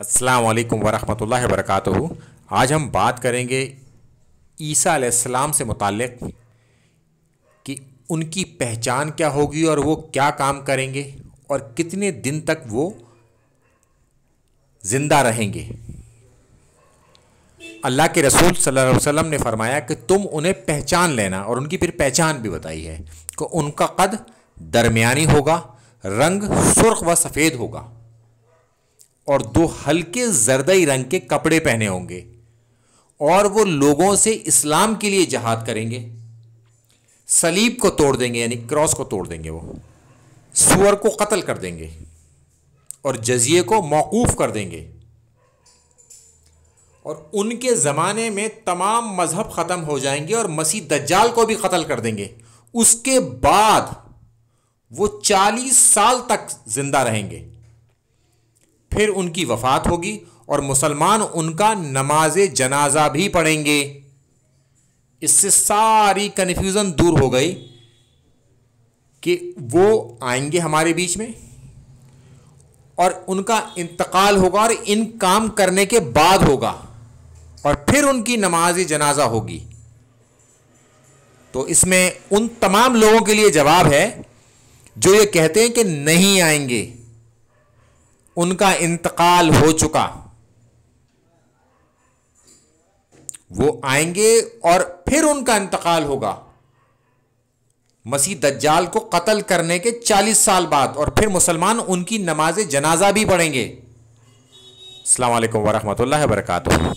अस्सलाम वालेकुम वरहमतुल्लाहि वबरकातुहू। आज हम बात करेंगे ईसा अलैहिस्सलाम से मुताल्लिक़ कि उनकी पहचान क्या होगी और वो क्या काम करेंगे और कितने दिन तक वो ज़िंदा रहेंगे। अल्लाह के रसूल सल्लल्लाहु अलैहि वसल्लम ने फरमाया कि तुम उन्हें पहचान लेना, और उनकी फिर पहचान भी बताई है कि उनका कद दरमियानी होगा, रंग सुर्ख व सफ़ेद होगा और दो हल्के जरदई रंग के कपड़े पहने होंगे, और वो लोगों से इस्लाम के लिए जहाद करेंगे। सलीब को तोड़ देंगे, यानी क्रॉस को तोड़ देंगे, वो सूअर को कत्ल कर देंगे और जजिए को मौकूफ कर देंगे। और उनके ज़माने में तमाम मजहब ख़त्म हो जाएंगे और मसीह दज्जाल को भी कत्ल कर देंगे। उसके बाद वो 40 साल तक जिंदा रहेंगे, फिर उनकी वफात होगी और मुसलमान उनका नमाज जनाजा भी पढ़ेंगे। इससे सारी कन्फ्यूज़न दूर हो गई कि वो आएंगे हमारे बीच में और उनका इंतकाल होगा और इन काम करने के बाद होगा और फिर उनकी नमाज जनाजा होगी। तो इसमें उन तमाम लोगों के लिए जवाब है जो ये कहते हैं कि नहीं आएंगे, उनका इंतकाल हो चुका। वो आएंगे और फिर उनका इंतकाल होगा मसीह दज्जाल को कत्ल करने के 40 साल बाद, और फिर मुसलमान उनकी नमाज जनाजा भी पढ़ेंगे। अस्सलाम वालेकुम वरहमतुल्लाहि वबरकातुहू।